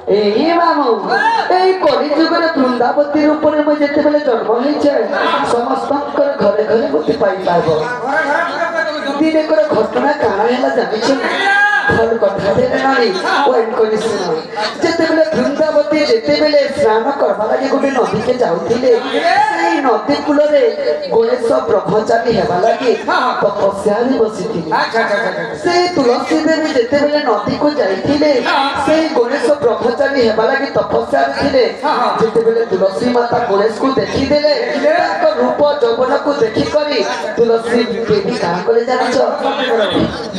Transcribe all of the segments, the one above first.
ए मामू ए कली जुगरे वृंदावती रूप में मैं जेते बेले जन्म होइछे समस्त घरे घरे मते पाई पाबो दिने कर घटना काना हैला जानिछ फल कथा देले नानी ओइन कोनी सुनो जेते बेले वृंदावती जेते बेले स्नान करबा लागि गोटे नदी के जाउथिले सेई नदी कूल रे गणेश ब्रह्मचारी हेबा लागि तपस्या रे बसिथिले सेई तुलसी देवी जेते बेले नदी को जाइथिले सेई गणेश ब्रह्मचारी हेबा लागि तपस्या रे थिले जेते बेले तुलसी माता गणेश को देखि देले ताको रूप यौवन को देखि करी तुलसी देवी का करे जानिछ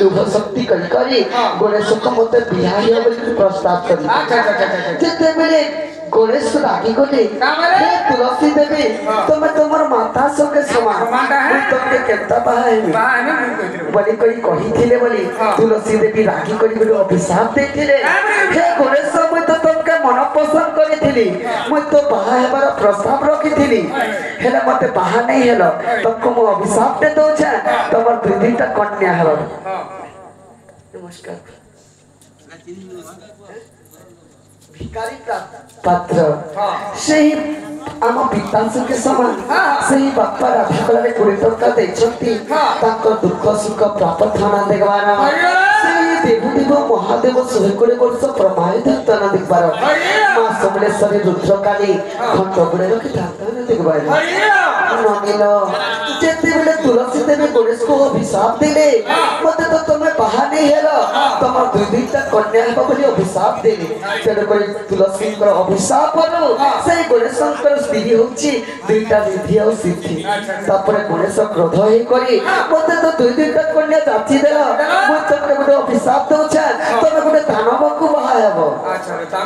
लोभ शक्ति करी गणेश को मते बिहारी बोली प्रस्ताव करी जेते बेले गणेश रागी गले हे तुलसी देवी तुम तमर माता संगे समान तुमके केता बाहे बोली कोई कहिथिले बोली तुलसी देवी रागी करी बोली अभिशाप देथिले हे गणेश मैं तो तुमके मन पसंद करिथिली मैं तो बाहा हेबार प्रस्ताव रखिथिली हेले मते बाहा नहीं हेलो तुमको मो अभिशाप दे दो छे तमर दुई दिनटा कन्या हेलो नमस्कार भिखारी पात्र सही आम पितांश के समान सही बापा राधा कला 20 टंका देछंती ताको दुख सुख प्रार्थना देखबार सही देव देव महादेव 100 वर्ष प्रमाणित तना देखबार मां समलेश्वरी रुद्रकाली घंट गुड़े रखि तना देखबार नमिलो जेते बेले तुलसी देवी गणेश को अभिशाप दिले मते तो तमे बाहा नहीं हेलो तमर दुई दिनटा कन्या हेबा बोली अभिशाप देले तेरे कोई तुलसी कर अभिशाप करो सही गणेश शंकर स्त्री होची दुईटा विधि और सिद्धि तापरे गणेश क्रोध हे करी मते तो दुई दिनटा कन्या जाची देला मु तमरे गोटे अभिशाप दउ छ तमे गोटे दानव को बाहा हेबो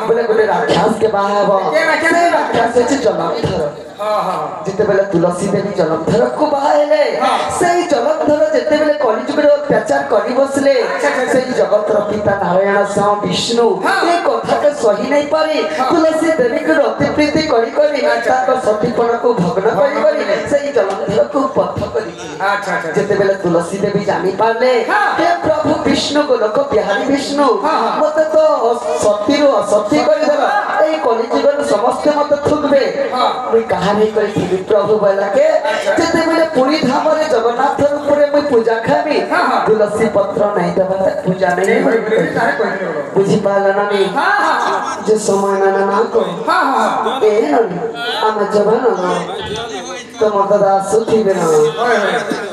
बोले गोटे राक्षस के बाहा हेबो से राक्षस छै जलंधर जिते बेले तुलसी देवी जलंधर को बाहा हेले सेही जलंधर जेते बेले कलिजुग रे अत्याचार करी बसले सेही जगत रो पिता नारायण स्वामी विष्णु ए कथा के सही नहीं पारी तुलसी देवी को अति प्रीति करी करी ताको सतीपन को भग्न करी करी सेही जलंधर को पथ करी जेते बेले तुलसी देवी जानी पारले हे प्रभु विष्णु गोलक बिहारी विष्णु मते तो सती रो असती करी देला ए कलिजुग रे समस्त मते थुकबे मैं कहा नहीं करी प्रभु बोला के जेते बेले पुरी धाम रे जगन्नाथ रूप रे मैं पूजा खाबी तुलसी पत्र नहीं देबा तक पूजा नहीं होई बुझी पाला नानी जे समय ना ना को ए ननी आम जवान तो मत दास सुथी बेना